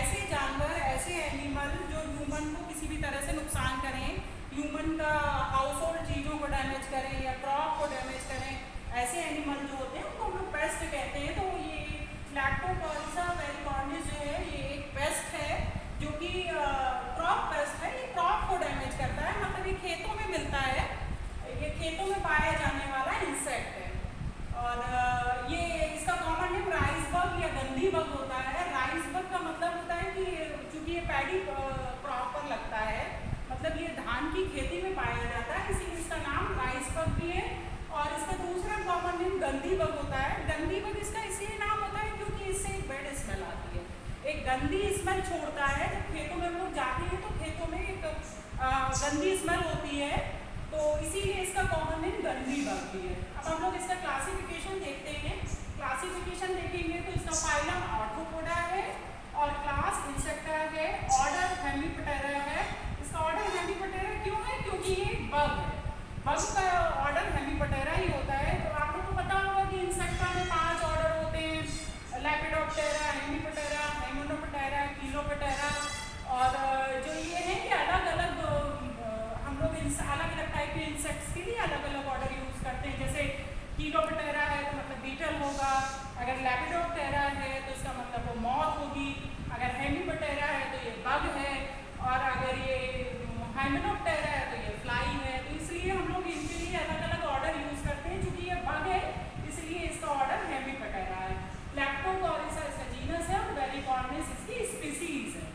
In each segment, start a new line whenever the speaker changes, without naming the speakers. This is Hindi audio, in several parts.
ऐसे जानवर, ऐसे एनिमल जो ह्यूमन को किसी भी तरह से नुकसान करें, ह्यूमन का हाउस होल्ड चीज़ों को डैमेज करें या क्रॉप को डैमेज करें, ऐसे एनिमल जो होते हैं उनको हम लोग पेस्ट कहते हैं। तो ये लैक्टोकॉरिसा वेरिकॉर्निस जो है ये एक पेस्ट है जो कि क्रॉप पेस्ट है। ये क्रॉप को डैमेज करता है, मतलब ये खेतों में मिलता है, ये खेतों में पाया जाने वाला इंसेक्ट है। और ये इसका कॉमन नेम राइस बग या गंदी बग होता है। राइस बग का मतलब होता है कि चूंकि ये पैडी क्रॉप पर लगता है, मतलब ये धान की खेती में पाया जाता है, इसीलिए इसका नाम राइस बग भी है। और इसका दूसरा कॉमन नेम गंदी बग होता है। गंदी बग इसका इसलिए नाम होता है क्योंकि इससे एक बैड स्मेल आती है, एक गंदी स्मेल छोड़ता है। जब खेतों में हम लोग जाते हैं तो खेतों में एक गंदी स्मेल होती है, तो इसीलिए इसका कॉमन नेम गंदी बग भी है। अब हम लोग इसका क्लासिफिकेशन देखते हैं। क्लासिफिकेशन देखेंगे तो इसका फाइलम आर्थ्रोपोडा है और क्लास इंसेक्टा है, ऑर्डर हेमीप्टेरा है। इसका ऑर्डर हेमीप्टेरा क्यों है? क्योंकि ये बग है, बग का ऑर्डर हेमीप्टेरा ही होता है। तो आप लोग को पता होगा कि इंसेक्टा में 5 ऑर्डर होते हैं, लेपिडोप्टेरा, हेमीप्टेरा, हाइमेनोप्टेरा, किलोप्टेरा। और जो ये है कि अलग अलग हम लोग अलग अलग टाइप के इंसेक्ट्स के लिए अलग अलग ऑर्डर यूज करते हैं। जैसे किलोप्टेरा है तो मतलब बीटल होगा, अगर लेपिडोप्टेरा है तो इसका मतलब वो मॉथ होगी, अगर हेमीप्टेरा है तो ये बग है, और अगर ये हाइमेनोप्टेरा है तो ये फ्लाई है। तो इसलिए हम लोग इनके लिए अलग अलग ऑर्डर यूज करते हैं। चूंकि ये बग है इसलिए इसका ऑर्डर हेमीप्टेरा है। लैक्टोकॉरिसा इसका जीनस है और वेरिकॉर्निस इसकी स्पीसीज है।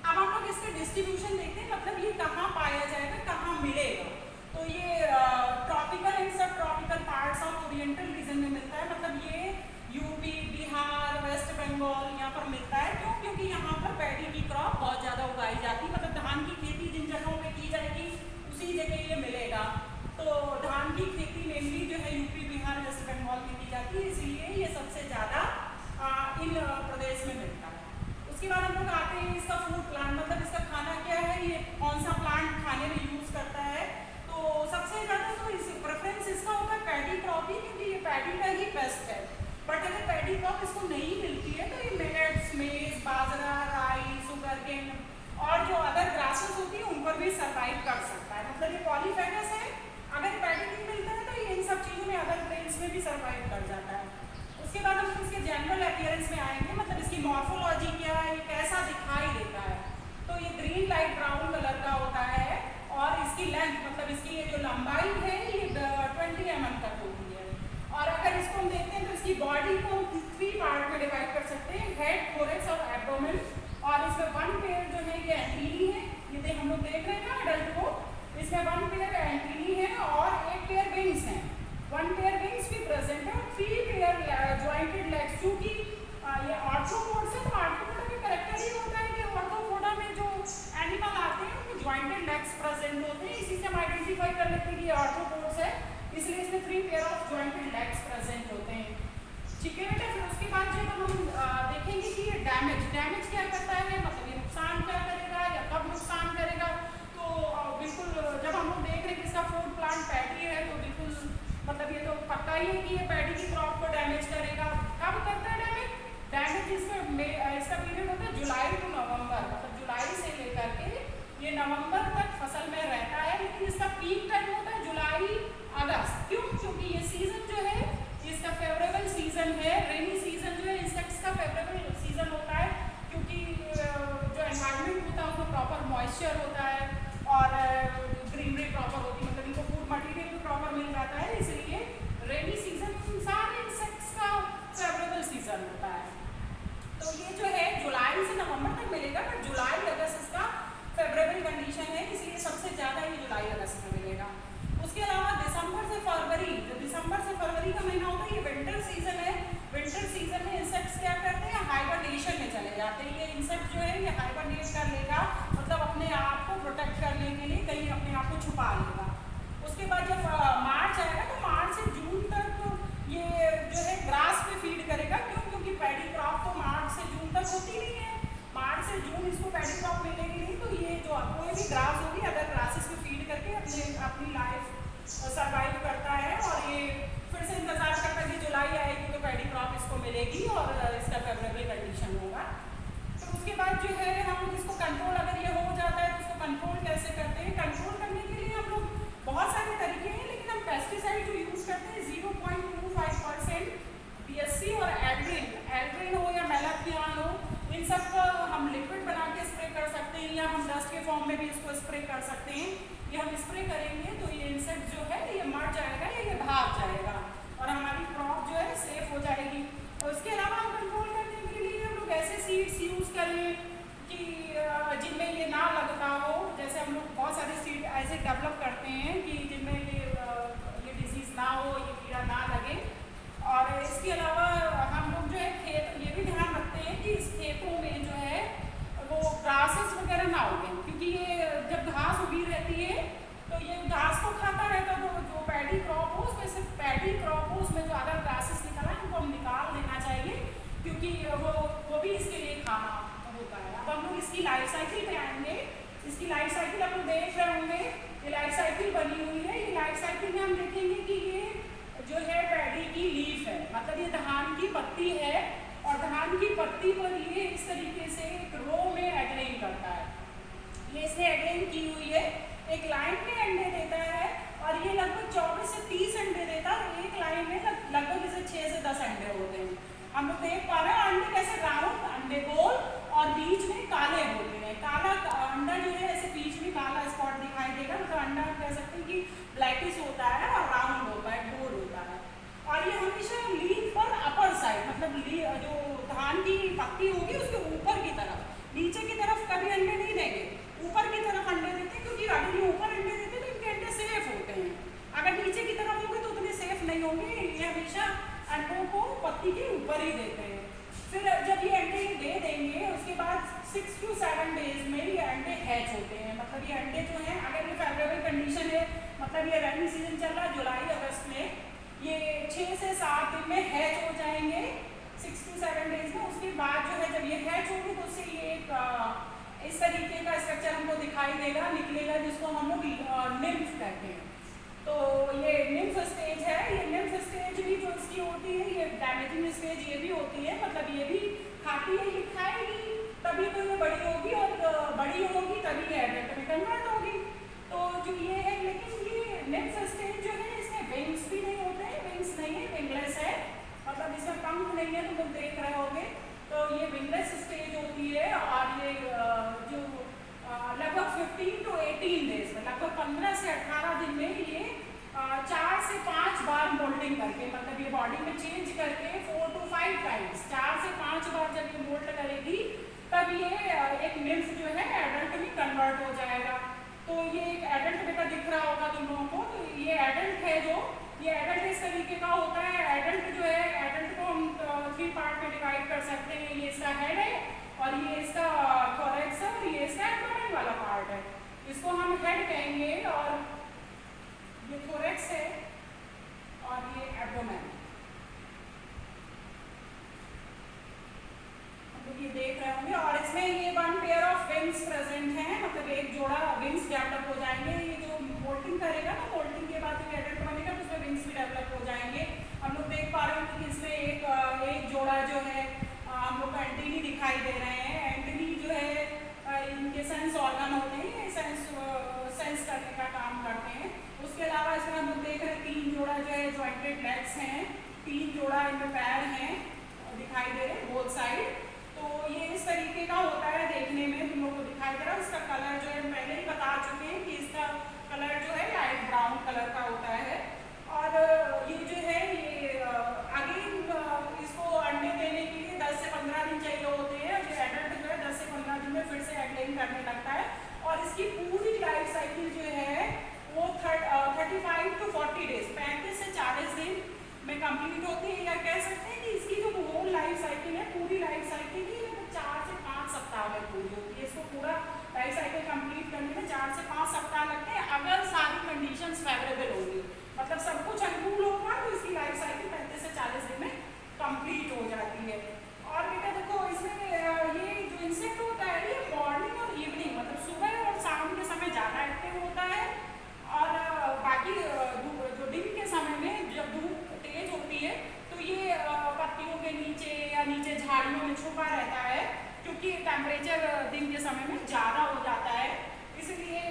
अब हम लोग इसके डिस्ट्रीब्यूशन देखते हैं, मतलब ये कहाँ पाया जाएगा, कहाँ मिलेगा। तो ये ट्रॉपिकल एंड सब tropical parts of oriental region में मिलता है। मतलब ये यूपी, बिहार, वेस्ट बंगाल यहाँ पर मिलता है। क्यों? क्योंकि यहाँ पर पैडी की क्रॉप बहुत ज़्यादा उगाई जाती है, मतलब धान की खेती जिन जगहों पे की जाएगी उसी जगह ये मिलेगा। तो धान की खेती मेनली जो है यूपी, बिहार, वेस्ट बंगाल में की जाती है, इसीलिए ये सबसे ज़्यादा इन प्रदेश में मिलता है। उसके बाद हम लोग आते हैं इसका फूड प्लांट, मतलब इसका खाना क्या है, ये कौन सा प्लांट खाने में यूज करता है। तो सबसे ज़्यादा तो इस प्रेफरेंस इसका होता है पैडी क्रॉप ही, क्योंकि ये पैडी का ही बेस्ट है। बट अगर पैडी क्रॉप इसको नहीं मिलती है तो ये मिलेट्स, मेज, बाजरा, राई, सुगरकेन और जो अदर ग्रासेस होती है उन पर भी सर्वाइव कर सकता है। मतलब ये पॉलीफेगस है, अगर पैडी नहीं मिलता है तो ये इन सब चीज़ों में, अदर ग्रेन्स में भी सर्वाइव कर जाता है। उसके बाद हम इसके जनरल अपीयरेंस में आएंगे, मतलब इसकी मॉर्फोलॉजी क्या है, ये कैसा दिखाई देता है। तो ये ग्रीन लाइट ब्राउन कलर का होता है और इसकी लेंथ, मतलब इसकी ये जो लंबाई है ये 20 mm तक होती है। और अगर इसको हम देखते हैं तो इसकी बॉडी को 3 पार्ट में डिवाइड कर सकते हैं, हेड, थोरैक्स और एब्डोमेन। और इसमें 1 पेयर जो है ये एंटीली है, ये हम लोग देख रहे हैं ना अडल्ट को, इसमें 1 पेयर एंटीली है और 1 पेयर विंग्स हैं। 1 पेयर विंग्स भी प्रेजेंट है और 3 पेयर जॉइंटेड लेग्स। क्योंकि ये आर्थ्रोपोड्स है तो आर्थ्रोपोडा का कैरेक्टर ही होता है कि आर्थ्रोपोडा में जो एनिमल आते हैं उनमें जॉइंटेड लेग्स प्रेजेंट होते हैं, इसी से हम आइडेंटिफाई कर लेते हैं कि ये आर्थ्रोपोड्स है, इसलिए इसमें 3 pair of jointed legs present होते हैं। ठीक है बेटा, फिर उसके बाद जब हम देखेंगे कि ये डैमेज क्या करता है, मतलब ये नुकसान क्या करेगा या कब नुकसान करेगा। तो बिल्कुल जब हम लोग देख रहे हैं कि इसका फूड प्लांट पैडी है तो बिल्कुल मतलब ये तो पक्का ही है कि ये पैडी की क्रॉप को डैमेज करेगा। कब करता है डैमेज इसका पीरियड होता है जुलाई टू नवंबर, मतलब जुलाई से लेकर के ये नवंबर तक फसल में रहता है। लेकिन इसका पीक टाइम होता है जुलाई अगस्त। क्यों? क्योंकि ये सीजन जो है इसका फेवरेबल सीजन है, रेनी सीजन जो है इसका फेवरेबल सीजन होता है, क्योंकि जो एनवायरनमेंट होता है उसमें प्रॉपर मॉइस्चर होता है और ग्रीनरी प्रॉपर होती है, मतलब इनको फूड मटीरियल भी प्रॉपर मिल जाता है, इसलिए रेनी सीजन सारे इंसेक्ट्स का फेवरेबल सीजन होता है। तो ये जो है जुलाई से नवंबर तक मिलेगा, बट जुलाई अगस्त इसका फेवरेबल कंडीशन है। देख रहे होंगे ये लाइफ साइकिल बनी हुई है। ये लाइफ साइकिल में हम देखेंगे कि ये जो है पैडी की लीफ है, मतलब ये धान की पत्ती है और धान की पत्ती पर ये इस तरीके से एक रो में एग्लेन करता है। ये इसने एग्लेन की हुई है, एक लाइन में अंडे देता है और ये लगभग 24 से 30 अंडे देता है और एक लाइन में लगभग इसे 6 से 10 अंडे होते हैं। हम लोग देख पा रहे हैं अंडे कैसे राउंड, अंडे गोल और बीच में काले होते हैं। काला अंडा जो है ऐसे बीच में काला स्पॉट दिखाई देगा, मतलब अंडा कह सकते हैं कि ब्लैकिश होता है और राउंड होता है, गोल होता है। और ये हमेशा लीफ पर अपर साइड, मतलब जो धान की पत्ती होगी उसके ऊपर की तरफ, नीचे की तरफ कभी अंडे नहीं देंगे, ऊपर की तरफ अंडे देते हैं, क्योंकि अगर ये ऊपर अंडे देते हैं तो इनके अंडे सेफ होते हैं। अगर नीचे की तरफ होंगे तो उतने सेफ नहीं होंगे, ये हमेशा अंडों को पत्ती के ऊपर ही देते हैं। फिर जब ये अंडे दे देंगे उसके बाद 6 to 7 डेज में ये अंडे हैच होते हैं। मतलब ये अंडे जो हैं, अगर ये फेवरेबल कंडीशन है, मतलब ये रेनी सीजन चल रहा है जुलाई अगस्त में, ये 6 से 7 दिन में हैच हो जाएंगे 6 to 7 डेज में। उसके बाद जो है जब ये हैच होगी तो उससे ये एक इस तरीके का स्ट्रक्चर हमको दिखाई देगा, निकलेगा, जिसको हम लोग निम्फ कहते हैं। तो ये निम्फ स्टेज है। ये निम्फ स्टेज भी जो इसकी होती है, ये डैमेजिंग स्टेज ये भी होती है, मतलब ये भी खाती है, ये खाएगी तभी तो ये बड़ी होगी और बड़ी होगी तभी ये एडल्ट में कन्वर्ट होगी। तो जो ये है, लेकिन ये निम्फ स्टेज जो है इसमें विंग्स भी नहीं होते हैं, विंग्स नहीं है, विंगलेस है, मतलब इसमें पंख नहीं है, तो तुम देख रहे होगे। तो ये विंगलेस स्टेज होती है और ये जो लगभग 15 to 18 डेज में, लगभग 15 से 18 दिन में ये 4 से 5 बार मोल्टिंग करके, मतलब ये बॉडी में चेंज करके 4 to 5 टाइम्स, 4 से 5 बार जब ये मोल्ट करेगी तब ये एक निम्फ जो है एडल्ट में कन्वर्ट हो जाएगा। तो ये एक एडल्ट बेटा दिख रहा होगा तुम लोगों को। तो ये एडल्ट है, जो ये एडल्ट इस तरीके का होता है। एडल्ट जो है, एडल्ट को हम 3 पार्ट में डिवाइड कर सकते हैं। ये इसका हेड है और ये इसका थोरैक्स है और ये इसका एब्डोमेन वाला पार्ट है, इसको हम हेड कहेंगे, और ये थोरैक्स है और ये एब्डोमेन। ये देख रहे होंगे और इसमें ये 1 पेयर ऑफ विंग्स प्रेजेंट हैं, मतलब एक जोड़ा विंग्स डेवलप हो जाएंगे। ये जो मोल्टिंग करेगा ना, मोल्टिंग के बाद ये एडल्ट बनेगा तो उसमें विंग्स भी डेवलप हो जाएंगे। हम लोग देख पा रहे हैं कि इसमें एक जोड़ा जो है हम लोग को एंटीनी दिखाई दे रहे हैं। एंटीनी जो है इनके सेंस ऑर्गन होते हैं, ये सेंस करने का काम करते हैं। उसके अलावा इसमें हम लोग देख रहे हैं 3 जोड़ा जो है जॉइंटेड लेग्स हैं, 3 जोड़ा इनमें पैर हैं दिखाई दे रहे हैं बोथ साइड। तो ये इस तरीके का होता है देखने में, तुम लोग को दिखाई दे रहा है। इसका कलर जो है पहले ही बता चुके हैं कि इसका कलर जो है लाइट ब्राउन कलर का होता है। और ये जो है ये अगेन इसको अंडे देने के लिए 10 से 15 दिन चाहिए होते हैं। जो एडल्ट जो है 10 से 15 दिन में फिर से एग्लेन करने लगता है और इसकी पूरी लाइफ साइकिल जो है वो 35 to 40 डेज, 35 से 40 दिन में कंप्लीट होती है। या कह सकते हैं कि इसकी जो होल लाइफ साइकिल है, पूरी लाइफ साइकिल ही 4 से 5 सप्ताह में पूरी होती है। इसको पूरा लाइफ साइकिल कंप्लीट करने में 4 से 5 सप्ताह लगते हैं, अगर सारी कंडीशंस फेवरेबल होंगी, मतलब सब कुछ अनुकूल होगा तो इसकी लाइफ साइकिल 35 से 40 दिन में कंप्लीट हो जाती है। और बेटा देखो इसमें ये जो इंसेक्ट होता है ये मॉर्निंग और इवनिंग, मतलब सुबह और शाम के समय ज़्यादा एक्टिव होता है और बाकी जो दिन के समय में जब धूप तेज होती है तो ये पत्तियों के नीचे या नीचे झाड़ियों में छुपा रहता है, क्योंकि टेम्परेचर दिन के समय में ज़्यादा हो जाता है। इसलिए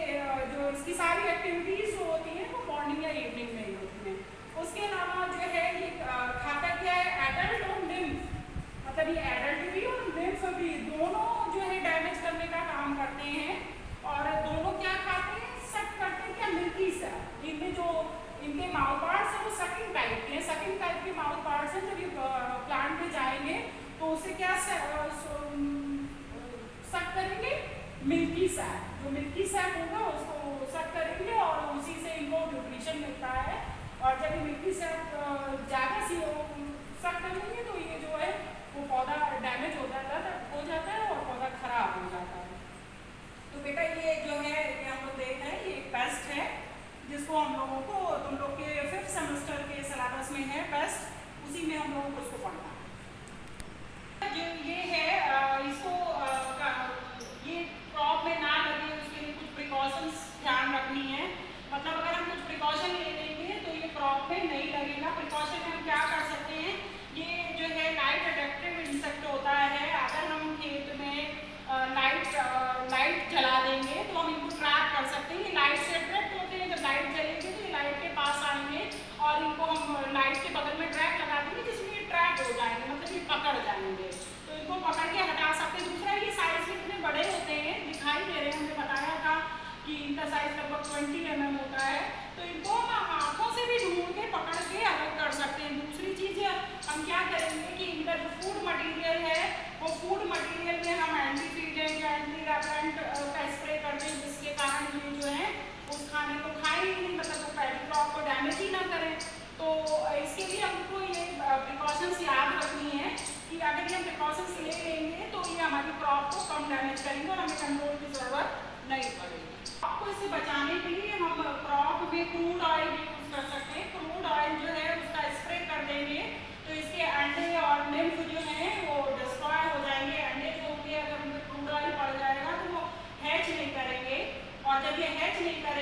जो इसकी सारी एक्टिविटीज़ जो होती हैं वो मॉर्निंग या इवनिंग में ही होती हैं। उसके अलावा जो है ये खाता क्या है, एडल्ट और निम्फ, मतलब ये एडल्ट भी और निम्फ भी दोनों जो है डैमेज करने का काम करते हैं। और दोनों क्या खाते हैं, सक करते हैं, क्या मिल्की सा। इनमें जो इनके माउथ पार्ट्स हैं वो सकिंग टाइप के हैं, सकिंग टाइप के माउथ पार्ट्स हैं। जब ये प्लांट में जाएंगे तो उसे क्या सक करेंगे, मिल्की सैप, जो मिल्की सैप होगा उसको सक करेंगे और उसी से इनको न्यूट्रिशन मिलता है। और जब ये मिल्की सैप ज़्यादा सी सक करेंगे तो ये जो है वो पौधा डैमेज हो जाता है और पौधा खराब हो जाता है। तो बेटा ये जो है ये हम लोग देख रहे हैं, ये एक पेस्ट है जिसको हम लोगों को तुम लोग के 5th सेमेस्टर के सिलेबस में है पेस्ट, उसी में हम लोगों को उसको पढ़ना है। जो ये है इसको ये क्रॉप में ना लगे उसके लिए कुछ प्रिकॉशंस पकड़ के हटा सकते हैं। दूसरा ये साइज भी इतने बड़े होते हैं, दिखाई दे रहे हैं, हमने बताया था कि इनका साइज लगभग 20 mm होता है, तो इनको हम हाथों से भी ढूंढ के पकड़ के अलग कर सकते हैं। दूसरी चीज़ हम क्या करेंगे कि इनका जो फूड मटेरियल है वो फूड मटेरियल में हम एंटी फीडेंट या एंटी रैपेंट का स्प्रे कर दें, जिसके कारण ये जो है उस खाने को खाए ही नहीं, मतलब वो पैडी क्रॉप को डैमेज ही ना करें। तो इसके लिए हमको ये प्रिकॉशंस याद रखनी है कि अगर ये हम प्रिकॉशंस ले लेंगे तो ये हमारी क्रॉप को कम डैमेज करेंगे और हमें कंट्रोल की ज़रूरत नहीं पड़ेगी। क्रॉप को इससे बचाने के लिए हम क्रॉप में क्रूड ऑयल भी यूज़ कर सकते हैं। क्रूड ऑयल जो है उसका स्प्रे कर देंगे तो इसके अंडे और निम्फ जो हैं वो डिस्ट्रॉय हो जाएंगे। अंडे जो होंगे अगर उनमें क्रूड ऑयल पड़ जाएगा तो वो हैच नहीं करेंगे, और जब ये हैच नहीं करेंगे